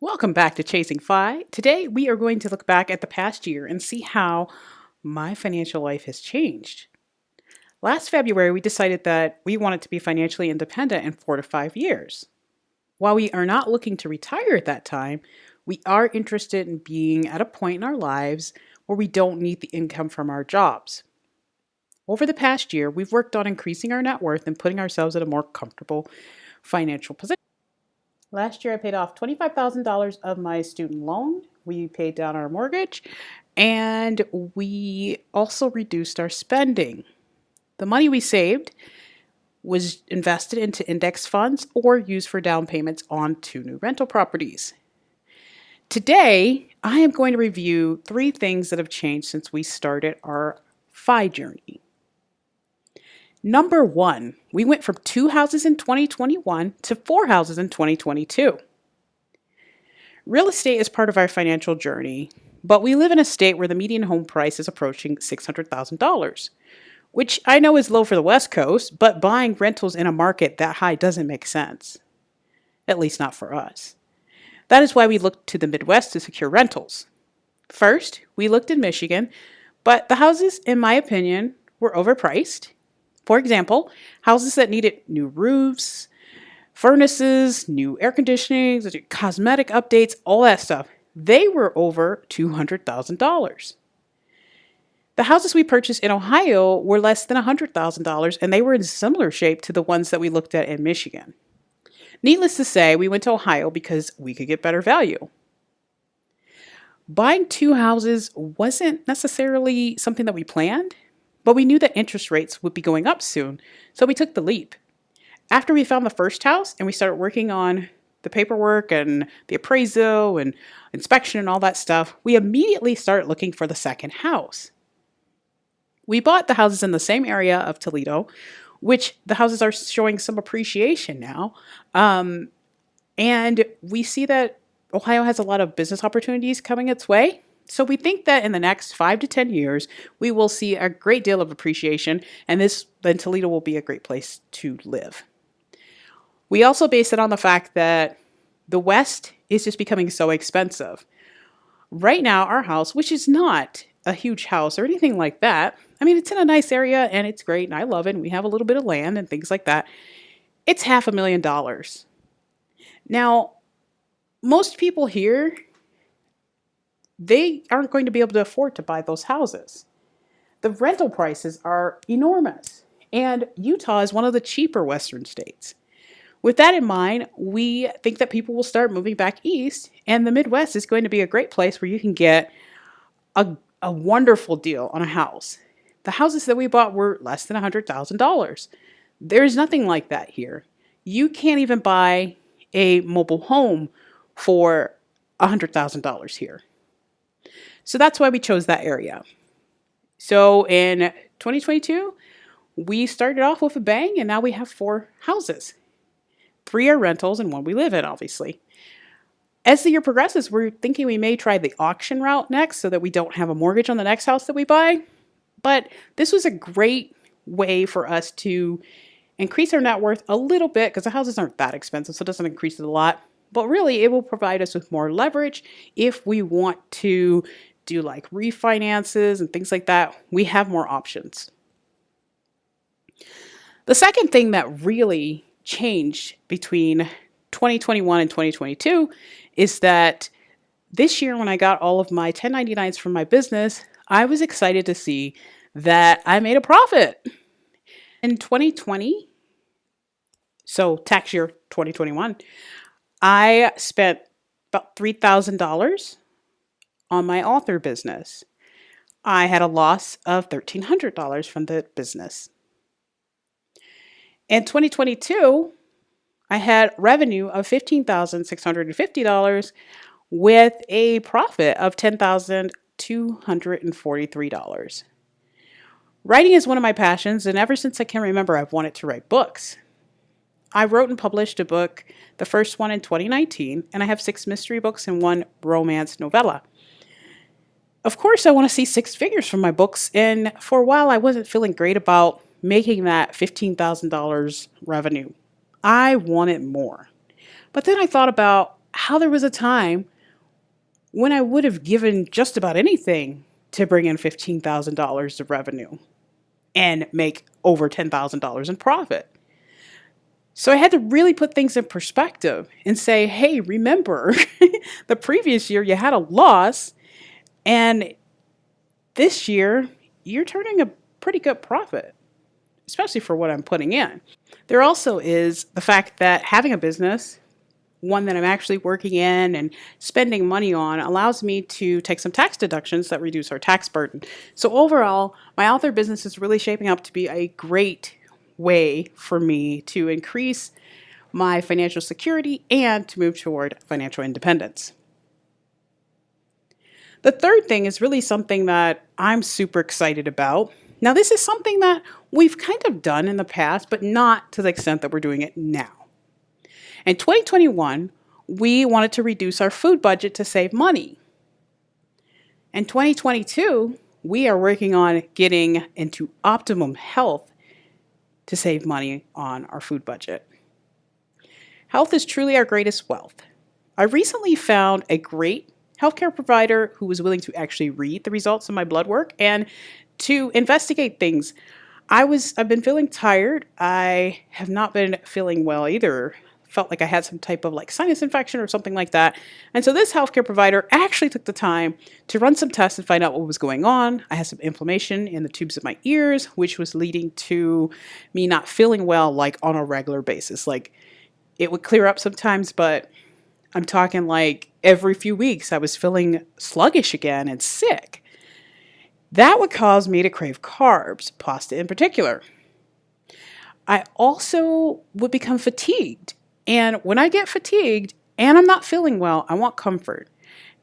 Welcome back to Chasing Fi. Today we are going to look back at the past year and see how my financial life has changed. Last February, we decided that we wanted to be financially independent in 4 to 5 years. While we are not looking to retire at that time, we are interested in being at a point in our lives where we don't need the income from our jobs. Over the past year, we've worked on increasing our net worth and putting ourselves in a more comfortable financial position. Last year, I paid off $25,000 of my student loan. We paid down our mortgage and we also reduced our spending. The money we saved was invested into index funds or used for down payments on 2 new rental properties. Today, I am going to review 3 things that have changed since we started our FI journey. Number 1, we went from 2 houses in 2021 to 4 houses in 2022. Real estate is part of our financial journey, but we live in a state where the median home price is approaching $600,000, which I know is low for the West Coast, but buying rentals in a market that high doesn't make sense, at least not for us. That is why we looked to the Midwest to secure rentals. First, we looked in Michigan, but the houses, in my opinion, were overpriced. For example, houses that needed new roofs, furnaces, new air conditioning, cosmetic updates, all that stuff, they were over $200,000. The houses we purchased in Ohio were less than $100,000 and they were in similar shape to the ones that we looked at in Michigan. Needless to say, we went to Ohio because we could get better value. Buying 2 houses wasn't necessarily something that we planned, but we knew that interest rates would be going up soon, so we took the leap. After we found the first house and we started working on the paperwork and the appraisal and inspection and all that stuff, we immediately started looking for the second house. We bought the houses in the same area of Toledo, which the houses are showing some appreciation now. And we see that Ohio has a lot of business opportunities coming its way. So we think that in the next 5 to 10 years, we will see a great deal of appreciation, and then Toledo will be a great place to live. We also base it on the fact that the West is just becoming so expensive. Right now, our house, which is not a huge house or anything like that, I mean, it's in a nice area and it's great and I love it. And we have a little bit of land and things like that. It's $500,000. Now, most people here, they aren't going to be able to afford to buy those houses. The rental prices are enormous, and Utah is one of the cheaper Western states. With that in mind, we think that people will start moving back east, and the Midwest is going to be a great place where you can get a wonderful deal on a house. The houses that we bought were less than $100,000. There's nothing like that here. You can't even buy a mobile home for $100,000 here. So that's why we chose that area. So in 2022, we started off with a bang, and now we have 4 houses. 3 are rentals and 1 we live in, obviously. As the year progresses, we're thinking we may try the auction route next so that we don't have a mortgage on the next house that we buy. But this was a great way for us to increase our net worth a little bit because the houses aren't that expensive, so it doesn't increase it a lot. But really, it will provide us with more leverage if we want to do like refinances and things like that. We have more options. The second thing that really changed between 2021 and 2022 is that this year, when I got all of my 1099s from my business, I was excited to see that I made a profit. In 2020, so tax year 2021, I spent about $3,000 on my author business. I had a loss of $1,300 from the business. In 2022, I had revenue of $15,650 with a profit of $10,243. Writing is one of my passions, and ever since I can remember, I've wanted to write books. I wrote and published a book, the first one in 2019, and I have 6 mystery books and 1 romance novella. Of course, I want to see 6 figures from my books, and for a while, I wasn't feeling great about making that $15,000 revenue. I wanted more. But then I thought about how there was a time when I would have given just about anything to bring in $15,000 of revenue and make over $10,000 in profit. So I had to really put things in perspective and say, hey, remember, the previous year you had a loss, and this year you're turning a pretty good profit, especially for what I'm putting in. There also is the fact that having a business, one that I'm actually working in and spending money on, allows me to take some tax deductions that reduce our tax burden. So overall, my author business is really shaping up to be a great way for me to increase my financial security and to move toward financial independence. The third thing is really something that I'm super excited about. Now, this is something that we've kind of done in the past, but not to the extent that we're doing it now. In 2021, we wanted to reduce our food budget to save money. In 2022, we are working on getting into optimum health to save money on our food budget. Health is truly our greatest wealth. I recently found a great healthcare provider who was willing to actually read the results of my blood work and to investigate things. I've been feeling tired. I have not been feeling well either. Felt like I had some type of like sinus infection or something like that. And so this healthcare provider actually took the time to run some tests and find out what was going on. I had some inflammation in the tubes of my ears, which was leading to me not feeling well like on a regular basis. Like it would clear up sometimes, but I'm talking like every few weeks I was feeling sluggish again and sick. That would cause me to crave carbs, pasta in particular. I also would become fatigued. And when I get fatigued and I'm not feeling well, I want comfort.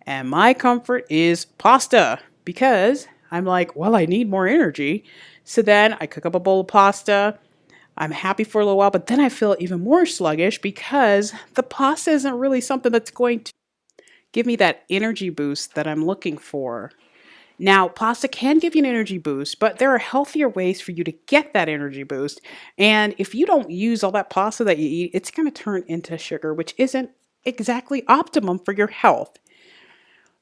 And my comfort is pasta because I'm like, well, I need more energy. So then I cook up a bowl of pasta. I'm happy for a little while, but then I feel even more sluggish because the pasta isn't really something that's going to give me that energy boost that I'm looking for. Now, pasta can give you an energy boost, but there are healthier ways for you to get that energy boost. And if you don't use all that pasta that you eat, it's going to turn into sugar, which isn't exactly optimum for your health.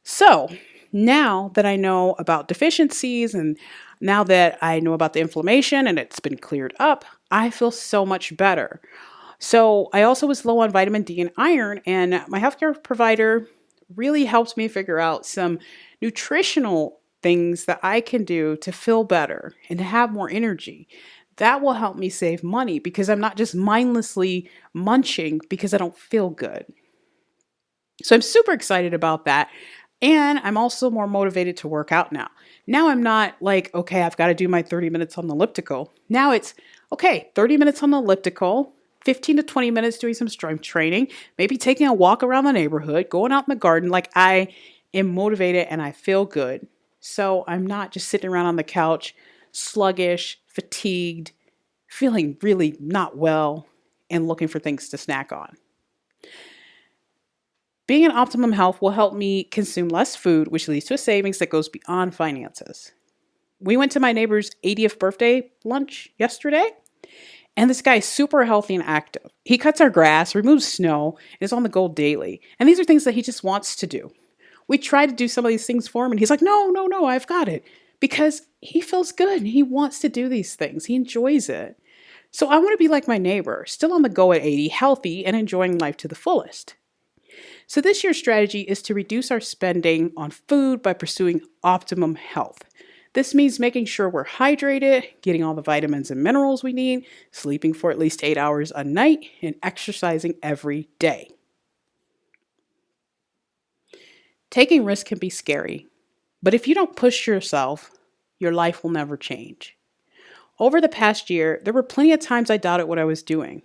So now that I know about deficiencies and now that I know about the inflammation and it's been cleared up, I feel so much better. So I also was low on vitamin D and iron, and my healthcare provider really helped me figure out some nutritional things that I can do to feel better and to have more energy. That will help me save money because I'm not just mindlessly munching because I don't feel good. So I'm super excited about that. And I'm also more motivated to work out now. Now I'm not like, okay, I've got to do my 30 minutes on the elliptical. Now it's, okay, 30 minutes on the elliptical, 15 to 20 minutes doing some strength training, maybe taking a walk around the neighborhood, going out in the garden. Like I am motivated and I feel good. So I'm not just sitting around on the couch, sluggish, fatigued, feeling really not well, and looking for things to snack on. Being in optimum health will help me consume less food, which leads to a savings that goes beyond finances. We went to my neighbor's 80th birthday lunch yesterday, and this guy is super healthy and active. He cuts our grass, removes snow, and is on the go daily. And these are things that he just wants to do. We try to do some of these things for him, and he's like, no, I've got it. Because he feels good and he wants to do these things. He enjoys it. So I want to be like my neighbor, still on the go at 80, healthy, and enjoying life to the fullest. So this year's strategy is to reduce our spending on food by pursuing optimum health. This means making sure we're hydrated, getting all the vitamins and minerals we need, sleeping for at least 8 hours a night, and exercising every day. Taking risks can be scary, but if you don't push yourself, your life will never change. Over the past year, there were plenty of times I doubted what I was doing.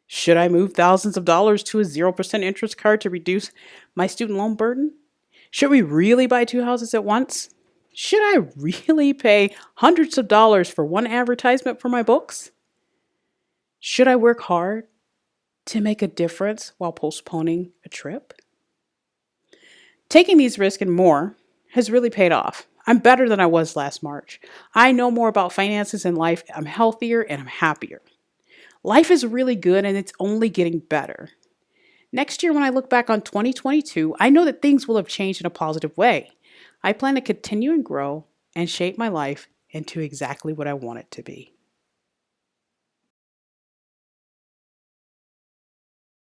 Should I move thousands of dollars to a 0% interest card to reduce my student loan burden? Should we really buy 2 houses at once? Should I really pay hundreds of dollars for one advertisement for my books? Should I work hard to make a difference while postponing a trip? Taking these risks and more has really paid off. I'm better than I was last March. I know more about finances and life. I'm healthier and I'm happier. Life is really good and it's only getting better. Next year, when I look back on 2022, I know that things will have changed in a positive way. I plan to continue and grow and shape my life into exactly what I want it to be.